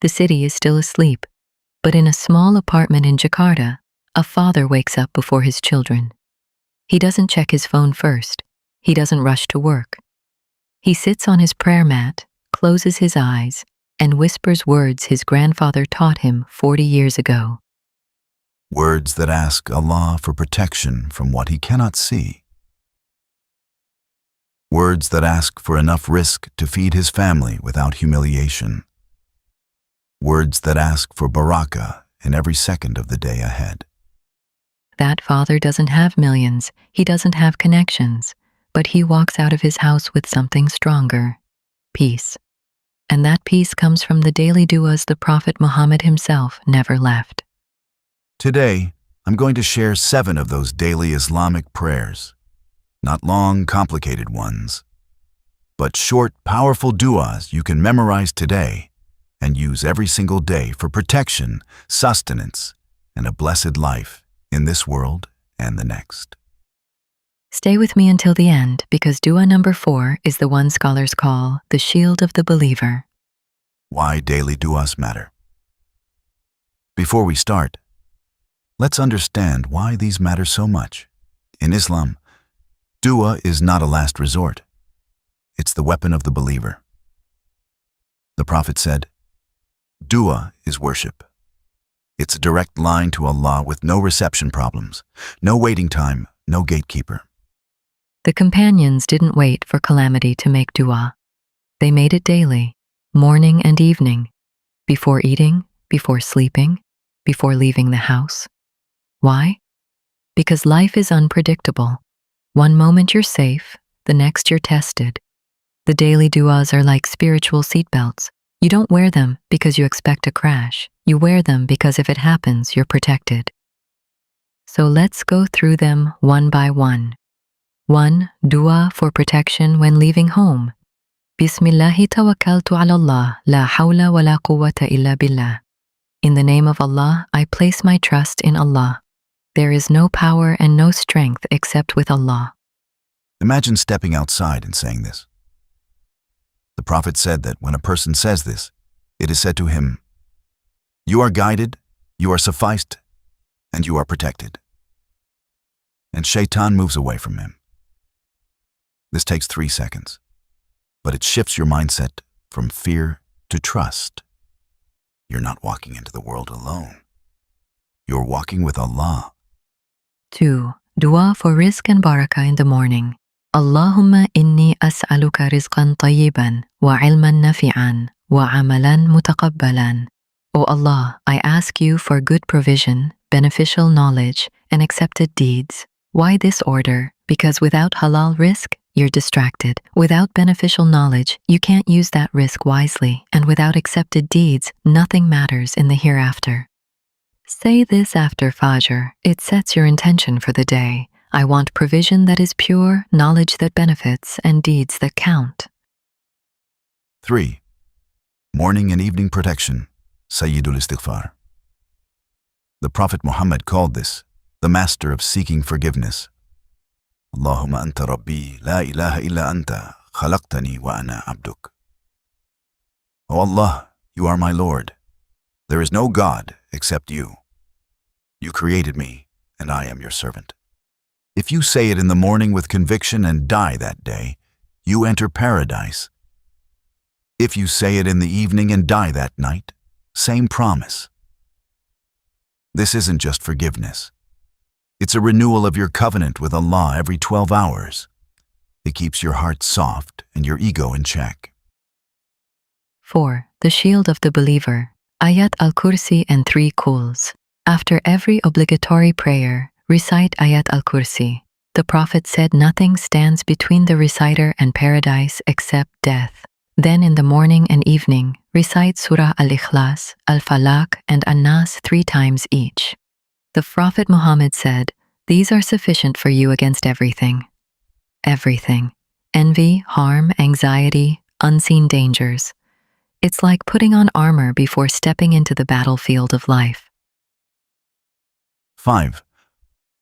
The city is still asleep, but in a small apartment in Jakarta, a father wakes up before his children. He doesn't check his phone first. He doesn't rush to work. He sits on his prayer mat, closes his eyes, and whispers words his grandfather taught him 40 years ago. Words that ask Allah for protection from what He cannot see. Words that ask for enough risk to feed his family without humiliation. Words that ask for barakah in every second of the day ahead. That father doesn't have millions, he doesn't have connections, but he walks out of his house with something stronger: peace. And that peace comes from the daily du'as the Prophet Muhammad himself never left. Today, I'm going to share 7 of those daily Islamic prayers. Not long, complicated ones, but short, powerful du'as you can memorize today and use every single day for protection, sustenance, and a blessed life in this world and the next. Stay with me until the end, because du'a number 4 is the one scholars call the shield of the believer. Why daily du'as matter. Before we start, let's understand why these matter so much. In Islam, du'a is not a last resort. It's the weapon of the believer. The Prophet said, "Du'a is worship. It's a direct line to Allah with no reception problems, no waiting time, no gatekeeper." The companions didn't wait for calamity to make du'a. They made it daily, morning and evening, before eating, before sleeping, before leaving the house. Why? Because life is unpredictable. One moment you're safe, the next you're tested. The daily du'as are like spiritual seatbelts. You don't wear them because you expect a crash. You wear them because if it happens, you're protected. So let's go through them one by one. 1. Du'a for protection when leaving home. Bismillahi tawakkaltu ala Allah, la hawla wa la quwwata illa billah. In the name of Allah, I place my trust in Allah. There is no power and no strength except with Allah. Imagine stepping outside and saying this. The Prophet said that when a person says this, it is said to him, "You are guided, you are sufficed, and you are protected." And shaitan moves away from him. This takes 3 seconds, but it shifts your mindset from fear to trust. You're not walking into the world alone. You're walking with Allah. 2. Dua for rizq and barakah in the morning. Allahumma inni as'aluka rizqan tayyiban wa ilman nafi'an wa amalan mutaqabbalan. O Allah, I ask you for good provision, beneficial knowledge, and accepted deeds. Why this order? Because without halal rizq, you're distracted. Without beneficial knowledge, you can't use that rizq wisely. And without accepted deeds, nothing matters in the hereafter. Say this after Fajr. It sets your intention for the day. I want provision that is pure, knowledge that benefits, and deeds that count. 3. Morning and evening protection, Sayyidul Istighfar. The Prophet Muhammad called this the master of seeking forgiveness. Allahumma anta rabbi, la ilaha illa anta, khalaqtani wa ana abduk. O Allah, you are my Lord. There is no God except you. You created me, and I am your servant. If you say it in the morning with conviction and die that day, you enter paradise. If you say it in the evening and die that night, same promise. This isn't just forgiveness. It's a renewal of your covenant with Allah every 12 hours. It keeps your heart soft and your ego in check. 4. The shield of the believer. Ayat al-Kursi and 3 quls. After every obligatory prayer, recite Ayat al-Kursi. The Prophet said nothing stands between the reciter and paradise except death. Then in the morning and evening, recite Surah Al-Ikhlas, Al-Falaq, and An-Nas 3 times each. The Prophet Muhammad said, "These are sufficient for you against everything." Everything. Envy, harm, anxiety, unseen dangers. It's like putting on armor before stepping into the battlefield of life. 5.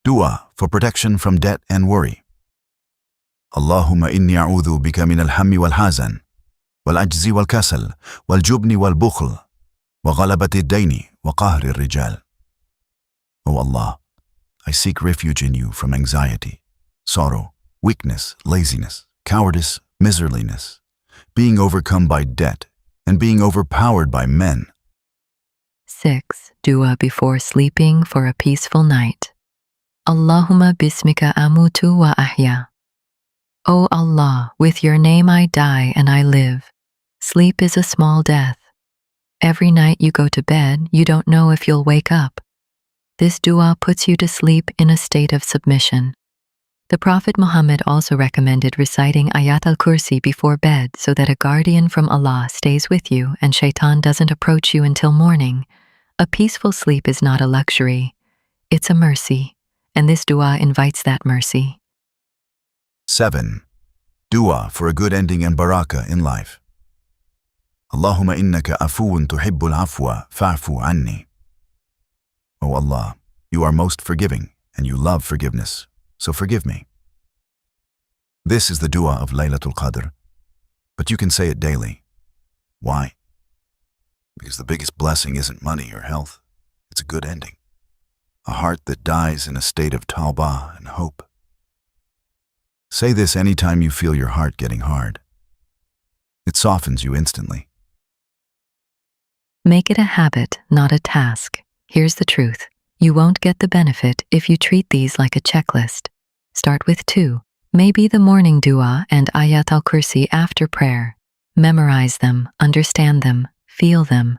Dua for protection from debt and worry. Allahumma inni a'udhu bika min al-hammi wal-hazan, wal-ajzi wal-kasal, wal-jubni wal-bukhl, وغلبة الدين وقهر الرجال. O Allah, I seek refuge in you from anxiety, sorrow, weakness, laziness, cowardice, miserliness, being overcome by debt, and being overpowered by men. 6. Dua before sleeping for a peaceful night. Allahumma bismika amutu wa ahya. O Allah, with your name I die and I live. Sleep is a small death. Every night you go to bed, you don't know if you'll wake up. This dua puts you to sleep in a state of submission. The Prophet Muhammad also recommended reciting Ayat al-Kursi before bed so that a guardian from Allah stays with you and shaitan doesn't approach you until morning. A peaceful sleep is not a luxury, it's a mercy, and this dua invites that mercy. 7. Dua for a good ending and barakah in life. Allahumma innaka afuun tuhibbul afwa fa'fu anni. O Allah, you are most forgiving and you love forgiveness, so forgive me. This is the dua of Laylatul Qadr, but you can say it daily. Why? Because the biggest blessing isn't money or health, it's a good ending. A heart that dies in a state of tawbah and hope. Say this anytime you feel your heart getting hard. It softens you instantly. Make it a habit, not a task. Here's the truth. You won't get the benefit if you treat these like a checklist. Start with 2. Maybe the morning dua and Ayat al-Kursi after prayer. Memorize them, understand them, feel them.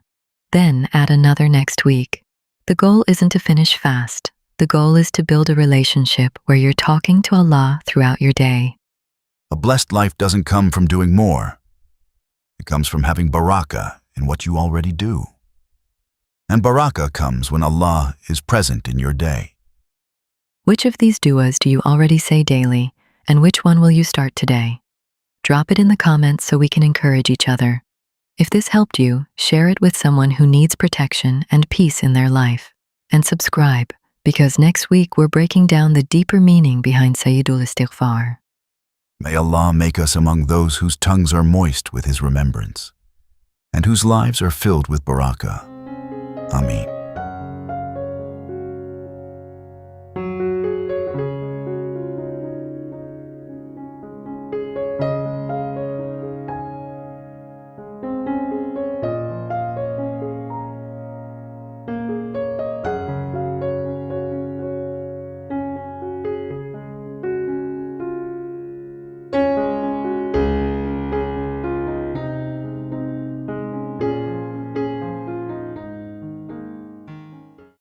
Then add another next week. The goal isn't to finish fast. The goal is to build a relationship where you're talking to Allah throughout your day. A blessed life doesn't come from doing more. It comes from having barakah in what you already do. And barakah comes when Allah is present in your day. Which of these duas do you already say daily, and which one will you start today? Drop it in the comments so we can encourage each other. If this helped you, share it with someone who needs protection and peace in their life. And subscribe, because next week we're breaking down the deeper meaning behind Sayyidul Istighfar. May Allah make us among those whose tongues are moist with His remembrance, and whose lives are filled with barakah. Ameen.